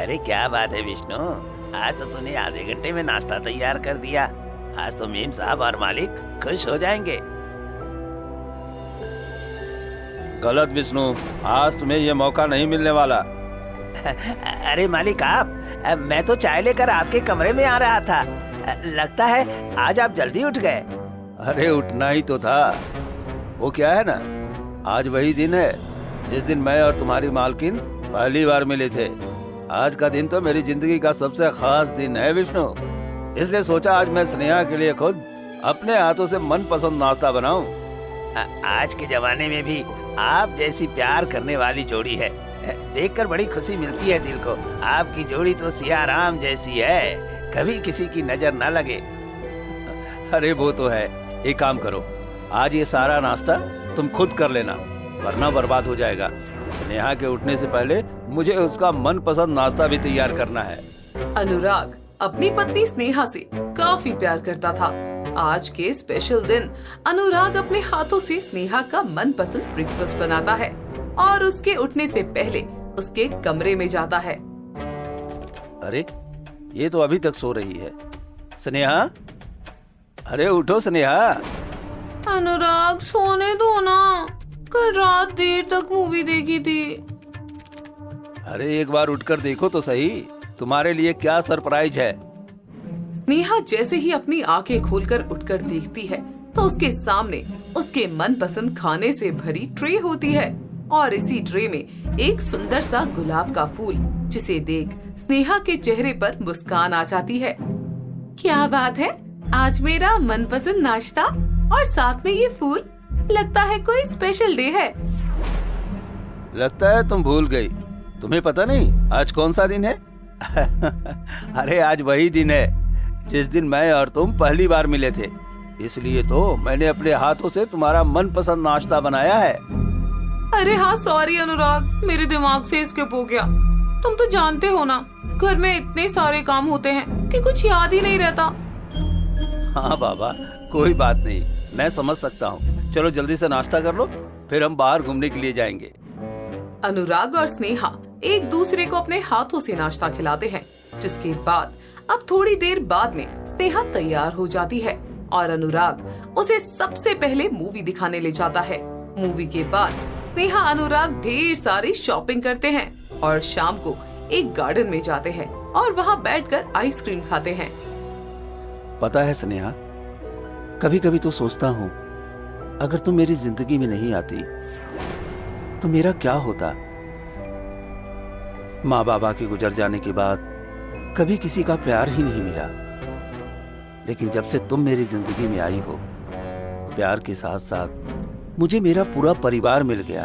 अरे क्या बात है विष्णु, आज तो तूने आधे घंटे में नाश्ता तैयार कर दिया। आज तो मेम साहब और मालिक खुश हो जाएंगे। गलत विष्णु, आज तुम्हें ये मौका नहीं मिलने वाला। अरे मालिक आप, मैं तो चाय लेकर आपके कमरे में आ रहा था। लगता है आज आप जल्दी उठ गए। अरे उठना ही तो था। वो क्या है ना, आज वही दिन है जिस दिन मैं और तुम्हारी मालकिन पहली बार मिले थे। आज का दिन तो मेरी जिंदगी का सबसे खास दिन है विष्णु, इसलिए सोचा आज मैं स्नेहा के लिए खुद अपने हाथों से मनपसंद नाश्ता बनाऊं। आज के जमाने में भी आप जैसी प्यार करने वाली जोड़ी है, देखकर बड़ी खुशी मिलती है दिल को। आपकी जोड़ी तो सिया राम जैसी है, कभी किसी की नजर न लगे। अरे वो तो है। एक काम करो, आज ये सारा नाश्ता तुम खुद कर लेना, वरना बर्बाद हो जाएगा। स्नेहा के उठने से पहले मुझे उसका मनपसंद नाश्ता भी तैयार करना है। अनुराग अपनी पत्नी स्नेहा से काफी प्यार करता था। आज के स्पेशल दिन अनुराग अपने हाथों से स्नेहा का मनपसंद ब्रेकफास्ट बनाता है और उसके उठने से पहले उसके कमरे में जाता है। अरे ये तो अभी तक सो रही है। स्नेहा, अरे उठो स्नेहा। अनुराग सोने दो ना, कल रात देर तक मूवी देखी थी। अरे एक बार उठकर देखो तो सही, तुम्हारे लिए क्या सरप्राइज है। स्नेहा जैसे ही अपनी आंखें खोलकर उठकर देखती है तो उसके सामने उसके मनपसंद खाने से भरी ट्रे होती है और इसी ट्रे में एक सुंदर सा गुलाब का फूल, जिसे देख स्नेहा के चेहरे पर मुस्कान आ जाती है। क्या बात है, आज मेरा मनपसंद नाश्ता और साथ में ये फूल, लगता है कोई स्पेशल डे है। लगता है तुम भूल गई। तुम्हें पता नहीं आज कौन सा दिन है? अरे आज वही दिन है जिस दिन मैं और तुम पहली बार मिले थे, इसलिए तो मैंने अपने हाथों से तुम्हारा मनपसंद नाश्ता बनाया है। अरे हाँ सॉरी अनुराग, मेरे दिमाग से स्किप हो गया। तुम तो जानते हो ना, घर में इतने सारे काम होते हैं कि कुछ याद ही नहीं रहता। हाँ बाबा, कोई बात नहीं, मैं समझ सकता हूँ। चलो जल्दी से नाश्ता कर लो, फिर हम बाहर घूमने के लिए जाएंगे। अनुराग और स्नेहा एक दूसरे को अपने हाथों से नाश्ता खिलाते हैं, जिसके बाद अब थोड़ी देर बाद में स्नेहा तैयार हो जाती है और अनुराग उसे सबसे पहले मूवी दिखाने ले जाता है। मूवी के बाद स्नेहा अनुराग ढेर सारी शॉपिंग करते हैं और शाम को एक गार्डन में जाते हैं और वहाँ बैठकर आइसक्रीम खाते हैं। पता है स्नेहा, कभी कभी तो सोचता हूँ अगर तुम मेरी जिंदगी में नहीं आती तो मेरा क्या होता। माँ बाबा के गुजर जाने के बाद कभी किसी का प्यार ही नहीं मिला, लेकिन जब से तुम मेरी जिंदगी में आई हो, प्यार के साथ साथ मुझे मेरा पूरा परिवार मिल गया।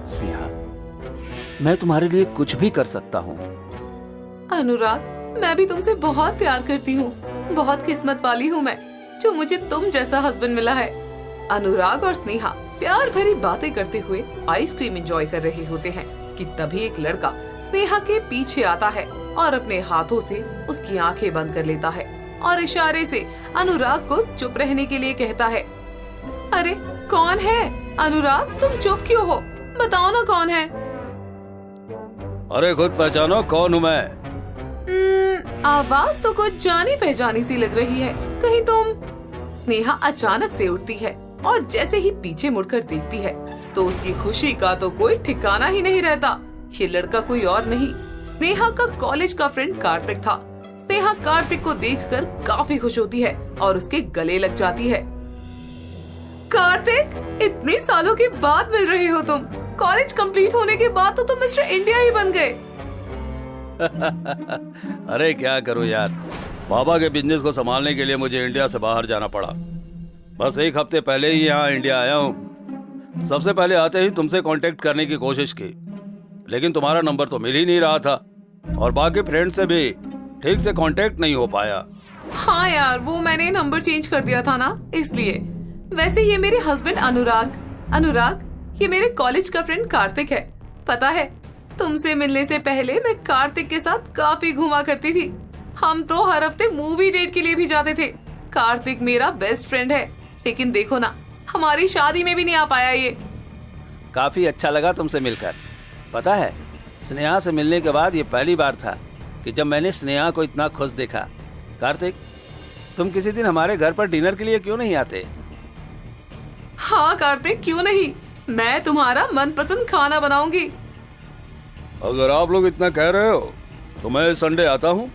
स्नेहा, मैं तुम्हारे लिए कुछ भी कर सकता हूँ। अनुराग, मैं भी तुमसे बहुत प्यार करती हूँ। बहुत किस्मत वाली हूँ मैं, जो मुझे तुम जैसा हस्बैंड मिला है। अनुराग और स्नेहा प्यार भरी बातें करते हुए आइसक्रीम एंजॉय कर रहे होते हैं कि तभी एक लड़का स्नेहा के पीछे आता है और अपने हाथों से उसकी आंखें बंद कर लेता है और इशारे से अनुराग को चुप रहने के लिए कहता है। अरे कौन है अनुराग, तुम चुप क्यों हो? बताओ ना कौन है। अरे खुद पहचानो कौन हूँ मैं। आवाज तो कुछ जानी पहचानी सी लग रही है, कहीं तुम। स्नेहा अचानक से उठती है और जैसे ही पीछे मुड़कर देखती है तो उसकी खुशी का तो कोई ठिकाना ही नहीं रहता। ये लड़का कोई और नहीं, स्नेहा का कॉलेज का फ्रेंड कार्तिक था। स्नेहा कार्तिक को देखकर काफी खुश होती है और उसके गले लग जाती है। कार्तिक, इतने सालों के बाद मिल रहे हो तुम। कॉलेज कंप्लीट होने के बाद तो तुम मिस्टर इंडिया ही बन गए। अरे क्या करूं यार, बाबा के बिजनेस को संभालने के लिए मुझे इंडिया से बाहर जाना पड़ा। बस एक हफ्ते पहले ही यहाँ इंडिया आया हूँ। सबसे पहले आते ही तुमसे कांटेक्ट करने की कोशिश की, लेकिन तुम्हारा नंबर तो मिल ही नहीं रहा था और बाकी फ्रेंड से भी ठीक से कांटेक्ट नहीं हो पाया। हाँ यार, वो मैंने नंबर चेंज कर दिया था ना, इसलिए। वैसे ये मेरे हस्बैंड अनुराग, ये मेरे कॉलेज का फ्रेंड कार्तिक है। पता है, तुमसे मिलने से पहले मैं कार्तिक के साथ काफी घुमा करती थी। हम तो हर हफ्ते मूवी डेट के लिए भी जाते थे। कार्तिक मेरा बेस्ट फ्रेंड है, लेकिन देखो ना, हमारी शादी में भी नहीं आ पाया ये। काफी अच्छा लगा तुमसे मिलकर। पता है, स्नेहा से मिलने के बाद ये पहली बार था कि जब मैंने स्नेहा को इतना खुश देखा। कार्तिक, तुम किसी दिन हमारे घर पर डिनर के लिए क्यों नहीं आते? हाँ कार्तिक, क्यों नहीं, मैं तुम्हारा मनपसंद खाना बनाऊंगी। अगर आप लोग इतना कह रहे हो तो मैं संडे आता हूँ।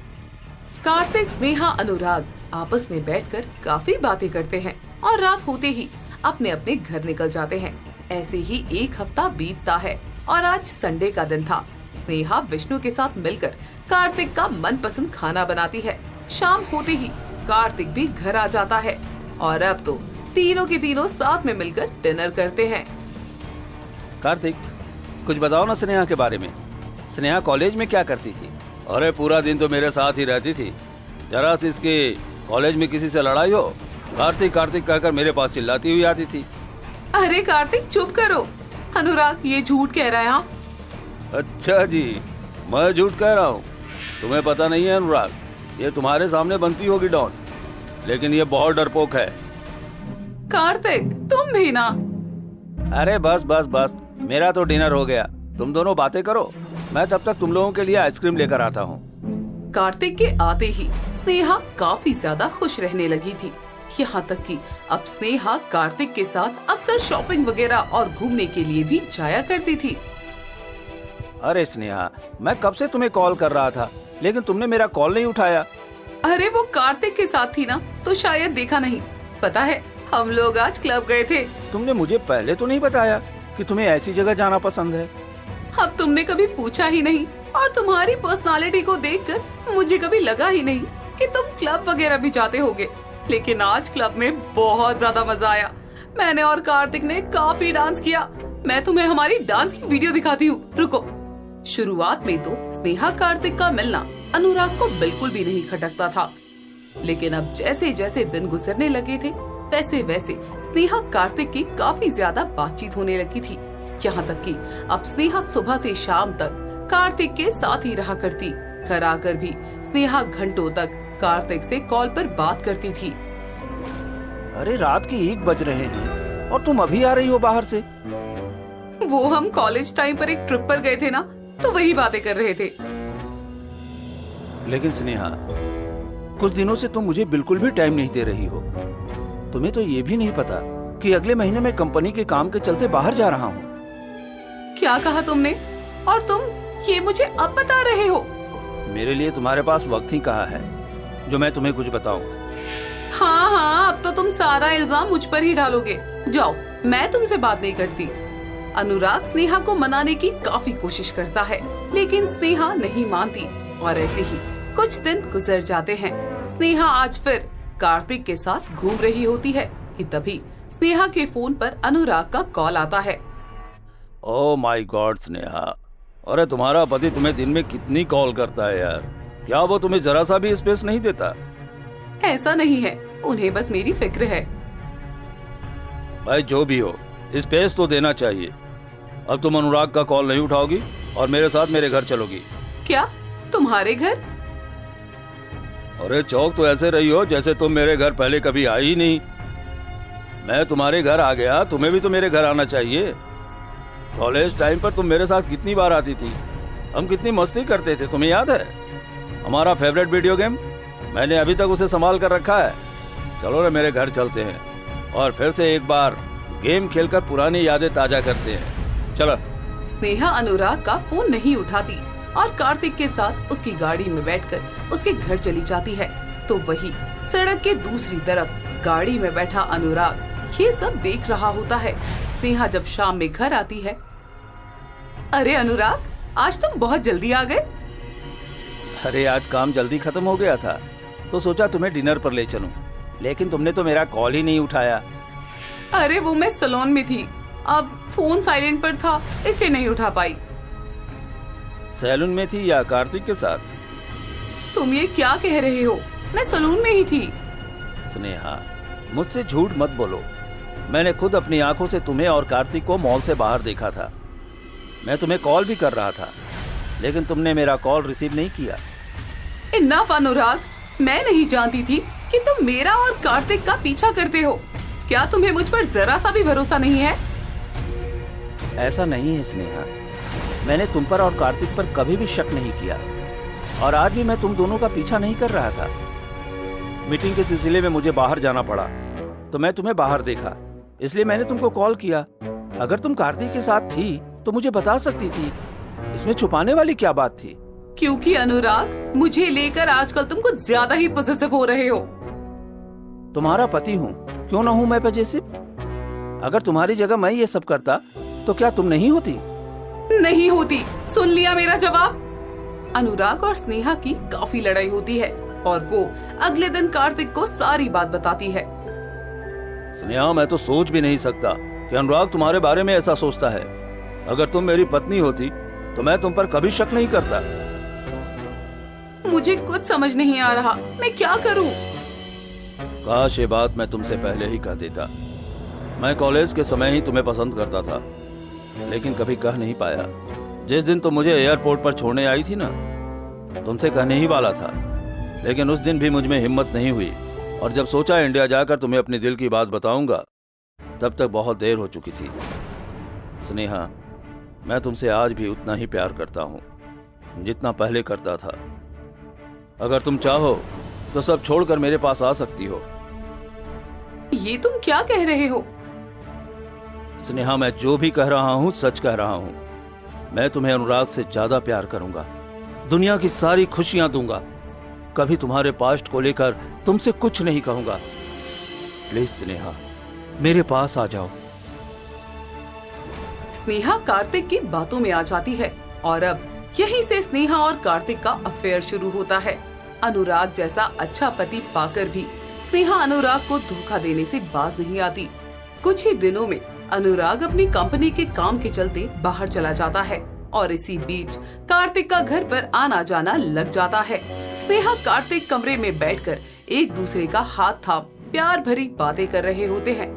कार्तिक, स्नेहा, अनुराग आपस में बैठकर काफी बातें करते हैं और रात होते ही अपने अपने घर निकल जाते हैं। ऐसे ही एक हफ्ता बीतता है और आज संडे का दिन था। स्नेहा विष्णु के साथ मिलकर कार्तिक का मनपसंद खाना बनाती है। शाम होते ही कार्तिक भी घर आ जाता है और अब तो तीनों के तीनों साथ में मिलकर डिनर करते हैं। कार्तिक, कुछ बताओ ना स्नेहा के बारे में। स्नेहा कॉलेज में क्या करती थी? अरे पूरा दिन तो मेरे साथ ही रहती थी। जरा सी इसके कॉलेज में किसी से लड़ाई हो, कार्तिक कार्तिक कहकर मेरे पास चिल्लाती हुई आती थी। अरे कार्तिक चुप करो, अनुराग ये झूठ कह रहा है। हाँ अच्छा जी, मैं झूठ कह रहा हूँ? तुम्हें पता नहीं है अनुराग, ये तुम्हारे सामने बनती होगी डॉन, लेकिन ये बहुत डरपोक है। कार्तिक तुम भी ना। अरे बस बस बस, मेरा तो डिनर हो गया, तुम दोनों बातें करो, मैं तब तक तुम लोगों के लिए आइसक्रीम लेकर आता हूँ। कार्तिक के आते ही स्नेहा काफी ज्यादा खुश रहने लगी थी। यहाँ तक कि अब स्नेहा कार्तिक के साथ अक्सर शॉपिंग वगैरह और घूमने के लिए भी जाया करती थी। अरे स्नेहा, मैं कब से तुम्हें कॉल कर रहा था, लेकिन तुमने मेरा कॉल नहीं उठाया। अरे वो कार्तिक के साथ थी ना, तो शायद देखा नहीं। पता है हम लोग आज क्लब गए थे। तुमने मुझे पहले तो नहीं बताया कि तुम्हें ऐसी जगह जाना पसंद है। अब तुमने कभी पूछा ही नहीं और तुम्हारी पर्सनालिटी को देखकर मुझे कभी लगा ही नहीं कि तुम क्लब वगैरह भी जाते होगे। लेकिन आज क्लब में बहुत ज्यादा मजा आया। मैंने और कार्तिक ने काफी डांस किया। मैं तुम्हें हमारी डांस की वीडियो दिखाती हूँ, रुको। शुरुआत में तो स्नेहा कार्तिक का मिलना अनुराग को बिल्कुल भी नहीं खटकता था, लेकिन अब जैसे जैसे दिन गुजरने लगे थे वैसे वैसे स्नेहा कार्तिक की काफी ज्यादा बातचीत होने लगी थी। यहाँ तक कि अब स्नेहा सुबह से शाम तक कार्तिक के साथ ही रहा करती। घर आकर भी स्नेहा घंटों तक कार्तिक से कॉल पर बात करती थी। अरे रात के 1 बज रहे हैं और तुम अभी आ रही हो बाहर से? वो हम कॉलेज टाइम पर एक ट्रिप पर गए थे ना, तो वही बातें कर रहे थे। लेकिन स्नेहा, कुछ दिनों से तुम मुझे बिल्कुल भी टाइम नहीं दे रही हो। तुम्हें तो ये भी नहीं पता कि अगले महीने मैं कंपनी के काम के चलते बाहर जा रहा हूँ। क्या कहा तुमने? और तुम ये मुझे अब बता रहे हो? मेरे लिए तुम्हारे पास वक्त ही कहाँ है जो मैं तुम्हें कुछ बताऊं। हाँ हाँ, अब तो तुम सारा इल्जाम मुझ पर ही डालोगे। जाओ, मैं तुमसे बात नहीं करती। अनुराग स्नेहा को मनाने की काफी कोशिश करता है, लेकिन स्नेहा नहीं मानती और ऐसे ही कुछ दिन गुजर जाते हैं। स्नेहा आज फिर कार्तिक के साथ घूम रही होती है कि तभी स्नेहा के फोन पर अनुराग का कॉल आता है। ओह माय गॉड स्नेहा, अरे तुम्हारा पति तुम्हें दिन में कितनी कॉल करता है यार, क्या वो तुम्हें जरा सा भी स्पेस नहीं देता? ऐसा नहीं है, उन्हें बस मेरी फिक्र है। भाई जो भी हो, स्पेस तो देना चाहिए। अब तुम अनुराग का कॉल नहीं उठाओगी और मेरे साथ मेरे घर चलोगी। क्या? तुम्हारे घर? अरे चौक तो ऐसे रही हो जैसे तुम मेरे घर पहले कभी आई ही नहीं। मैं तुम्हारे घर आ गया, तुम्हें भी तो मेरे घर आना चाहिए। कॉलेज टाइम पर तुम मेरे साथ कितनी बार आती थी, हम कितनी मस्ती करते थे, तुम्हें याद है? हमारा फेवरेट वीडियो गेम, मैंने अभी तक उसे संभाल कर रखा है। चलो ना मेरे घर चलते हैं और फिर से एक बार गेम खेलकर पुरानी यादें ताजा करते हैं। चलो। स्नेहा अनुराग का फोन नहीं उठाती और कार्तिक के साथ उसकी गाड़ी में बैठकर उसके घर चली जाती है। तो वही सड़क के दूसरी तरफ गाड़ी में बैठा अनुराग ये सब देख रहा होता है। स्नेहा जब शाम में घर आती है, अरे अनुराग, आज तुम बहुत जल्दी आ गए। अरे आज काम जल्दी खत्म हो गया था तो सोचा तुम्हें डिनर पर ले चलूं, लेकिन तुमने तो मेरा कॉल ही नहीं उठाया। अरे वो मैं सैलून में थी, अब फोन साइलेंट पर था इसलिए नहीं उठा पाई। सैलून में थी या कार्तिक के साथ? तुम ये क्या कह रहे हो? मैं सैलून में ही थी। स्नेहा, मुझसे झूठ मत बोलो। मैंने खुद अपनी आंखों से तुम्हें और कार्तिक को मॉल से बाहर देखा था। मैं तुम्हें कॉल भी कर रहा था, लेकिन तुमने मेरा कॉल रिसीव नहीं किया। इनफ अनुराग, मैं नहीं जानती थी कि तुम मेरा और कार्तिक का पीछा करते हो। क्या तुम्हें मुझ पर जरा सा भी भरोसा नहीं है? ऐसा नहीं है स्नेहा, मैंने तुम पर और कार्तिक पर कभी भी शक नहीं किया, और आज भी मैं तुम दोनों का पीछा नहीं कर रहा था। मीटिंग के सिलसिले में मुझे बाहर जाना पड़ा तो मैं तुम्हें बाहर देखा, इसलिए मैंने तुमको कॉल किया। अगर तुम कार्तिक के साथ थी तो मुझे बता सकती थी, इसमें छुपाने वाली क्या बात थी? क्योंकि अनुराग, मुझे लेकर आजकल तुम कुछ ज्यादा ही पॉसेसिव हो रहे हो। तुम्हारा पति हूँ, क्यों ना हूँ मैं पॉसेसिव? अगर तुम्हारी जगह मैं ये सब करता तो क्या तुम नहीं होती? नहीं होती। सुन लिया मेरा जवाब। अनुराग और स्नेहा की काफी लड़ाई होती है और वो अगले दिन कार्तिक को सारी बात बताती है। स्नेहा, मैं तो सोच भी नहीं सकता कि अनुराग तुम्हारे बारे में ऐसा सोचता है। अगर तुम मेरी पत्नी होती तो मैं तुम पर कभी शक नहीं करता। मुझे कुछ समझ नहीं आ रहा, मैं क्या करूं? काश ये बात मैं तुमसे पहले ही कह देता। मैं कॉलेज के समय ही तुम्हें पसंद करता था, लेकिन कभी कह नहीं पाया। जिस दिन तुम मुझे एयरपोर्ट पर छोड़ने आई थी ना, तुमसे कहने ही वाला था, लेकिन उस दिन भी मुझ में हिम्मत नहीं हुई, और जब सोचा इंडिया जाकर तुम्हें अपनी दिल की बात बताऊंगा, तब तक बहुत देर हो चुकी थी। स्नेहा, मैं तुमसे आज भी उतना ही प्यार करता हूँ जितना पहले करता था। अगर तुम चाहो तो सब छोड़कर मेरे पास आ सकती हो। ये तुम क्या कह रहे हो? स्नेहा, मैं जो भी कह रहा हूँ सच कह रहा हूँ। मैं तुम्हें अनुराग से ज्यादा प्यार करूंगा, दुनिया की सारी खुशियां दूंगा, कभी तुम्हारे पास्ट को लेकर तुमसे कुछ नहीं कहूंगा। प्लीज स्नेहा, मेरे पास आ जाओ। स्नेहा कार्तिक की बातों में आ जाती है और अब यहीं से स्नेहा और कार्तिक का अफेयर शुरू होता है। अनुराग जैसा अच्छा पति पाकर भी स्नेहा अनुराग को धोखा देने से बाज नहीं आती। कुछ ही दिनों में अनुराग अपनी कंपनी के काम के चलते बाहर चला जाता है और इसी बीच कार्तिक का घर पर आना जाना लग जाता है। स्नेहा कार्तिक कमरे में बैठकर एक दूसरे का हाथ थाम प्यार भरी बातें कर रहे होते हैं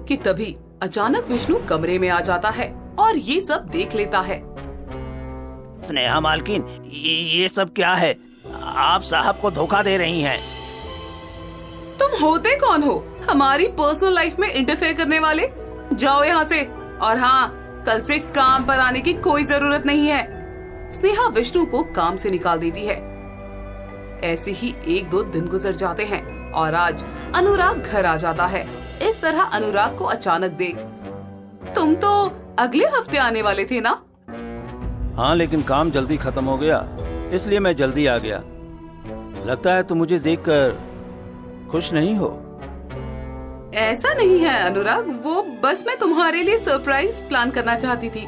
कि तभी अचानक विष्णु कमरे में आ जाता है और ये सब देख लेता है। स्नेहा मालकिन, ये सब क्या है? आप साहब को धोखा दे रही हैं। तुम होते कौन हो हमारी पर्सनल लाइफ में इंटरफेयर करने वाले? जाओ यहाँ से, और हाँ, कल से काम पर आने की कोई जरूरत नहीं है। स्नेहा विष्णु को काम से निकाल देती है। ऐसे ही 1-2 दिन गुजर जाते हैं और आज अनुराग घर आ जाता है। इस तरह अनुराग को अचानक देख, तुम तो अगले हफ्ते आने वाले थे ना? हाँ, लेकिन काम जल्दी खत्म हो गया, इसलिए मैं जल्दी आ गया। लगता है तुम मुझे देखकर खुश नहीं हो। ऐसा नहीं है अनुराग, वो बस मैं तुम्हारे लिए सरप्राइज प्लान करना चाहती थी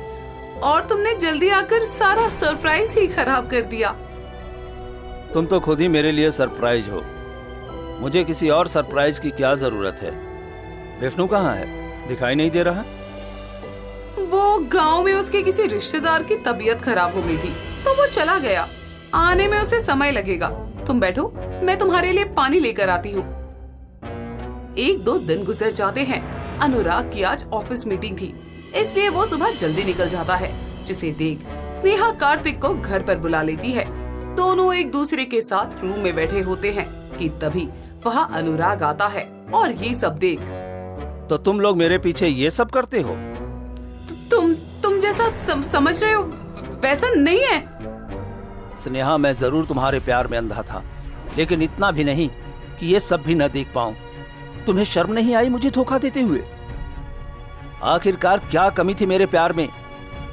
और तुमने जल्दी आकर सारा सरप्राइज ही खराब कर दिया। तुम तो खुद ही मेरे लिए सरप्राइज हो, मुझे किसी और सरप्राइज की क्या जरूरत है? विष्णु कहाँ है? दिखाई नहीं दे रहा। वो गांव में उसके किसी रिश्तेदार की तबीयत खराब हो गई थी तो वो चला गया। आने में उसे समय लगेगा। तुम बैठो, मैं तुम्हारे लिए पानी लेकर आती हूँ। 1-2 दिन गुजर जाते हैं। अनुराग की आज ऑफिस मीटिंग थी, इसलिए वो सुबह जल्दी निकल जाता है, जिसे देख स्नेहा कार्तिक को घर पर बुला लेती है। दोनों एक दूसरे के साथ रूम में बैठे होते हैं कि तभी वहाँ अनुराग आता है और ये सब देख, तो तुम लोग मेरे पीछे ये सब करते हो? तुम जैसा समझ रहे हो वैसा नहीं है। स्नेहा, मैं जरूर तुम्हारे प्यार में अंधा था, लेकिन इतना भी नहीं कि ये सब भी न देख पाऊं। तुम्हें शर्म नहीं आई मुझे धोखा देते हुए? आखिरकार क्या कमी थी मेरे प्यार में?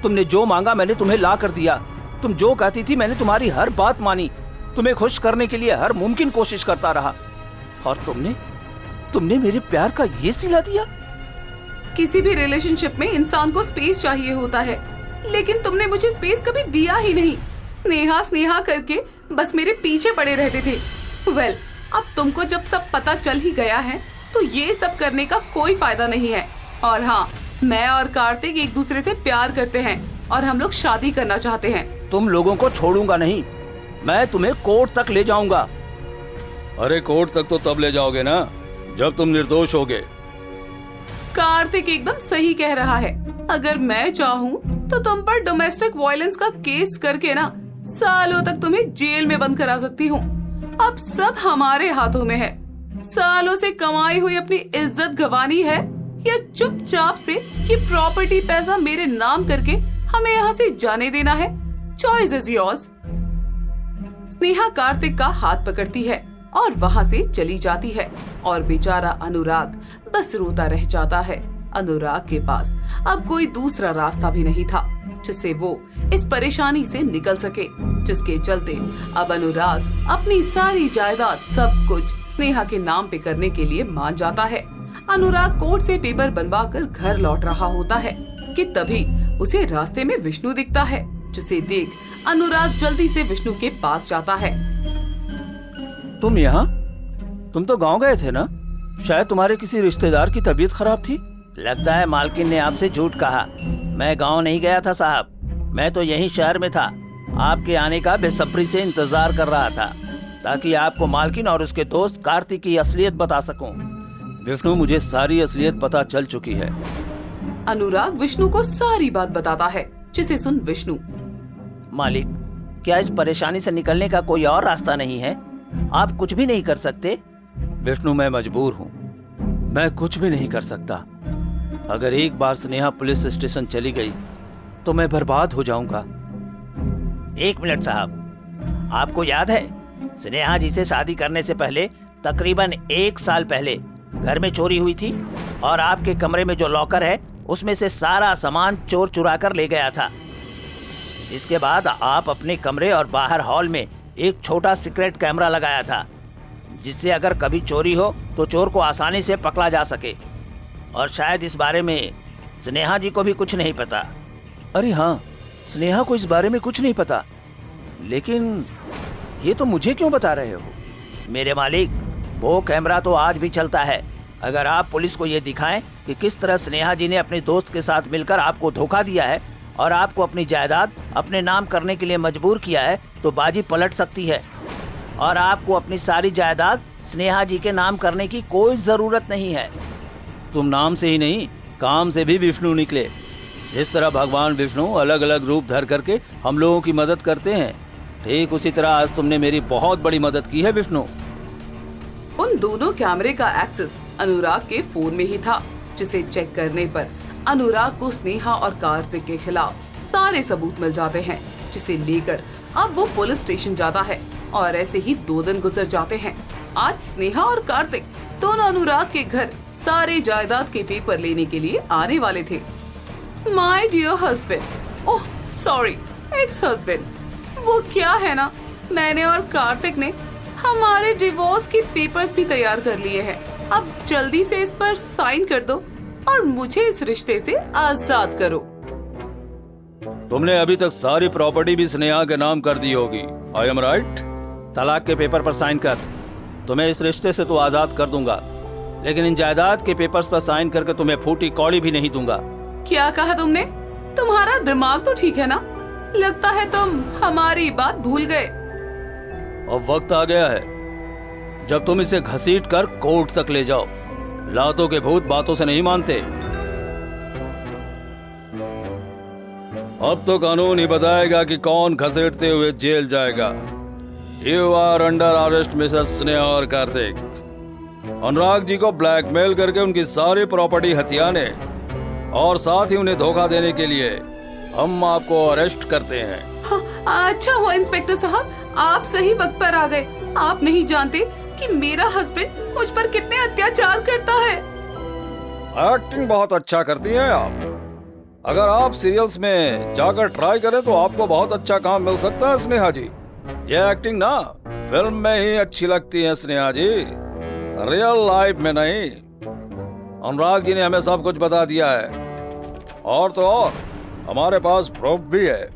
तुमने जो मांगा मैंने तुम्हें ला कर दिया। तुम जो कहती थी मैंने तुम्हारी हर बात मानी। तुम्हें खुश करने के लिए हर मुमकिन कोशिश करता रहा, और तुमने मेरे प्यार का ये सिला दिया। किसी भी रिलेशनशिप में इंसान को स्पेस चाहिए होता है, लेकिन तुमने मुझे स्पेस कभी दिया ही नहीं। स्नेहा स्नेहा करके बस मेरे पीछे पड़े रहते थे। वेल, अब तुमको जब सब पता चल ही गया है तो ये सब करने का कोई फायदा नहीं है। और हाँ, मैं और कार्तिक एक दूसरे से प्यार करते हैं और हम लोग शादी करना चाहते हैं। तुम लोगों को छोड़ूंगा नहीं, मैं तुम्हें कोर्ट तक ले जाऊंगा। अरे कोर्ट तक तो तब ले जाओगे ना जब तुम निर्दोष होगे। कार्तिक एकदम सही कह रहा है। अगर मैं चाहूँ तो तुम पर डोमेस्टिक वायलेंस का केस करके ना सालों तक तुम्हें जेल में बंद करा सकती हूँ। अब सब हमारे हाथों में है। सालों से कमाई हुई अपनी इज्जत गंवानी है या चुपचाप से ये प्रॉपर्टी पैसा मेरे नाम करके हमें यहाँ से जाने देना है। Choice is yours. Sneha Kartik का हाथ पकड़ती है और वहाँ से चली जाती है और बेचारा अनुराग बस रोता रह जाता है। अनुराग के पास अब कोई दूसरा रास्ता भी नहीं था जिससे वो इस परेशानी से निकल सके, जिसके चलते अब अनुराग अपनी सारी जायदाद सब कुछ स्नेहा के नाम पे करने के लिए मान जाता है। अनुराग कोर्ट से पेपर बनवा कर घर लौट रहा होता है कि तभी उसे रास्ते में विष्णु दिखता है, जिसे देख अनुराग जल्दी से विष्णु के पास जाता है। तुम यहाँ? तुम तो गांव गए थे ना? शायद तुम्हारे किसी रिश्तेदार की तबीयत खराब थी। लगता है मालकिन ने आपसे झूठ कहा। मैं गांव नहीं गया था साहब, मैं तो यहीं शहर में था। आपके आने का बेसब्री से इंतजार कर रहा था ताकि आपको मालकिन और उसके दोस्त कार्तिक की असलियत बता सकूं। विष्णु, मुझे सारी असलियत पता चल चुकी है। अनुराग विष्णु को सारी बात बताता है, जिसे सुन विष्णु, मालिक, क्या इस परेशानी से निकलने का कोई और रास्ता नहीं है? आप कुछ भी नहीं कर सकते? विष्णु, मैं मजबूर हूँ, मैं कुछ भी नहीं कर सकता। अगर एक बार स्नेहा पुलिस स्टेशन चली गई तो मैं बर्बाद हो जाऊंगा। एक मिनट साहब, आपको याद है स्नेहा जी से शादी करने से पहले तकरीबन 1 साल पहले घर में चोरी हुई थी और आपके कमरे में जो लॉकर है उसमें से सारा सामान चोर चुरा कर ले गया था। इसके बाद आप अपने कमरे और बाहर हॉल में एक छोटा सीक्रेट कैमरा लगाया था, जिससे अगर कभी चोरी हो तो चोर को आसानी से पकड़ा जा सके। और शायद इस बारे में स्नेहा जी को भी कुछ नहीं पता। अरे हाँ, स्नेहा को इस बारे में कुछ नहीं पता, लेकिन ये तो मुझे क्यों बता रहे हो? मेरे मालिक, वो कैमरा तो आज भी चलता है। अगर आप पुलिस को ये दिखाएं कि किस तरह स्नेहा जी ने अपने दोस्त के साथ मिलकर आपको धोखा दिया है और आपको अपनी जायदाद अपने नाम करने के लिए मजबूर किया है, तो बाजी पलट सकती है और आपको अपनी सारी जायदाद स्नेहा जी के नाम करने की कोई जरूरत नहीं है। तुम नाम से ही नहीं, काम से भी विष्णु निकले। जिस तरह भगवान विष्णु अलग अलग रूप धर करके हम लोगों की मदद करते हैं, ठीक उसी तरह आज तुमने मेरी बहुत बड़ी मदद की है विष्णु। उन दोनों कैमरे का एक्सेस अनुराग के फोन में ही था, जिसे चेक करने पर अनुराग को स्नेहा और कार्तिक के खिलाफ सारे सबूत मिल जाते हैं, जिसे लेकर अब वो पुलिस स्टेशन जाता है। और ऐसे ही 2 दिन गुजर जाते हैं। आज स्नेहा और कार्तिक दोनों अनुराग के घर सारे जायदाद के पेपर लेने के लिए आने वाले थे। My dear husband, oh sorry, ex husband, वो क्या है ना, मैंने और कार्तिक ने हमारे डिवोर्स के पेपर्स भी तैयार कर लिए हैं। अब जल्दी से इस पर साइन कर दो और मुझे इस रिश्ते से आजाद करो। तुमने अभी तक सारी प्रॉपर्टी भी स्नेहा के नाम कर दी होगी, आई एम राइट? तलाक के पेपर पर साइन कर। तुम्हें इस रिश्ते से तो आजाद कर दूंगा, लेकिन इन जायदाद के पेपर्स पर साइन करके तुम्हें फूटी कौड़ी भी नहीं दूंगा। क्या कहा तुमने? तुम्हारा दिमाग तो ठीक है ना? लगता है तुम हमारी बात भूल गए। अब वक्त आ गया है जब तुम इसे घसीट कर कोर्ट तक ले जाओ। लातों के भूत बातों से नहीं मानते। अब तो कानून ही बताएगा कि कौन घसीटते हुए जेल जाएगा। You are under arrest Mrs Sneha और कार्तिक। अनुराग जी को ब्लैकमेल करके उनकी सारी प्रॉपर्टी हथियाने और साथ ही उन्हें धोखा देने के लिए हम आपको अरेस्ट करते हैं। हाँ, अच्छा हुआ इंस्पेक्टर साहब, आप सही वक्त पर आ गए। आप नहीं जानते कि मेरा हस्बैंड मुझ पर कितने अत्याचार करता है। एक्टिंग बहुत अच्छा करती हैं आप। अगर आप सीरियल्स में जाकर ट्राई करें तो आपको बहुत अच्छा काम मिल सकता है स्नेहा जी। ये एक्टिंग ना फिल्म में ही अच्छी लगती है स्नेहा जी, रियल लाइफ में नहीं। अनुराग जी ने हमें सब कुछ बता दिया है और तो और हमारे पास प्रूफ भी है।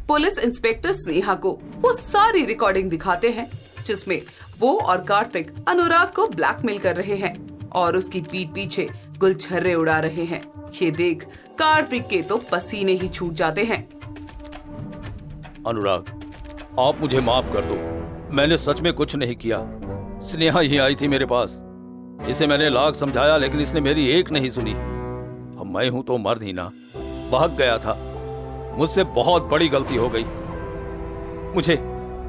पुलिस इंस्पेक्टर स्नेहा को वो सारी रिकॉर्डिंग दिखाते हैं जिसमें वो और कार्तिक अनुराग को ब्लैकमेल कर रहे हैं और उसकी पीठ पीछे गुलछर्रे उड़ा रहे हैं। ये देख कार्तिक के तो पसीने ही छूट जाते हैं। अनुराग, आप मुझे माफ कर दो, मैंने सच में कुछ नहीं किया। स्नेहा ही आई थी मेरे पास, इसे मैंने लाख समझाया लेकिन इसने मेरी एक नहीं सुनी। अब मैं हूं तो मर्द ही ना, भाग गया था। मुझसे बहुत बड़ी गलती हो गई।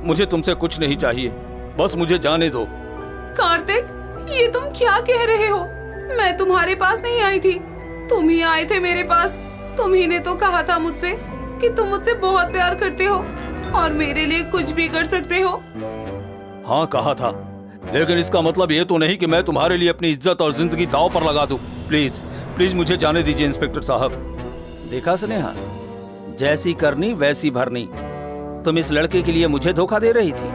मुझे तुमसे कुछ नहीं चाहिए, बस मुझे जाने दो। कार्तिक, ये तुम क्या कह रहे हो? मैं तुम्हारे पास नहीं आई थी, तुम ही आए थे मेरे पास। तुम ही ने तो कहा था मुझसे कि तुम मुझसे बहुत प्यार करते हो और मेरे लिए कुछ भी कर सकते हो। हाँ कहा था, लेकिन इसका मतलब ये तो नहीं कि मैं तुम्हारे लिए अपनी इज्जत और जिंदगी दांव पर लगा दूं। प्लीज प्लीज मुझे जाने दीजिए इंस्पेक्टर साहब। देखा स्नेहा, जैसी करनी वैसी भरनी। तुम इस लड़के के लिए मुझे धोखा दे रही थी।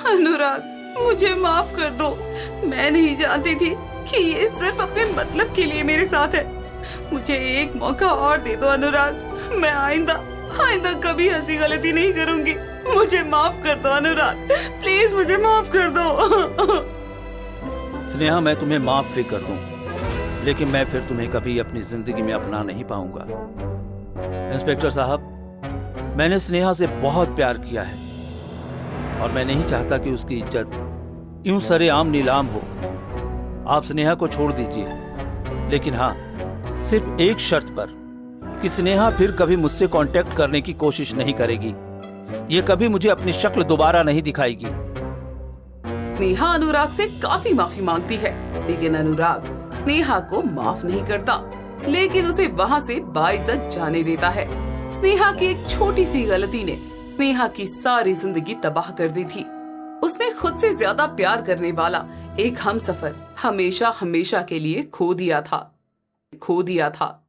अनुराग, मुझे माफ कर दो। मैं नहीं जानती थी कि ये सिर्फ अपने मतलब के लिए मेरे साथ है। मुझे एक मौका और दे दो अनुराग। मैं आइंदा कभी ऐसी गलती नहीं करूंगी। मुझे माफ कर दो अनुराग, प्लीज मुझे माफ कर दो। स्नेहा, मैं तुम्हें माफ भी कर दूं, लेकिन मैं फिर तुम्हें कभी अपनी जिंदगी में अपना नहीं पाऊंगा। इंस्पेक्टर साहब, मैंने स्नेहा से बहुत प्यार किया है और मैं नहीं चाहता कि उसकी इज्जत यूं सरेआम नीलाम हो। आप स्नेहा को छोड़ दीजिए, लेकिन हाँ, सिर्फ एक शर्त पर कि स्नेहा फिर कभी मुझसे कांटेक्ट करने की कोशिश नहीं करेगी। ये कभी मुझे अपनी शक्ल दोबारा नहीं दिखाएगी। स्नेहा अनुराग से काफी माफी मांगती है, लेकिन अनुराग स्नेहा को माफ नहीं करता, लेकिन उसे वहाँ से बाइज्जत जाने देता है। स्नेहा की एक छोटी सी गलती ने स्नेहा की सारी जिंदगी तबाह कर दी थी। उसने खुद से ज्यादा प्यार करने वाला एक हमसफर हमेशा हमेशा के लिए खो दिया था।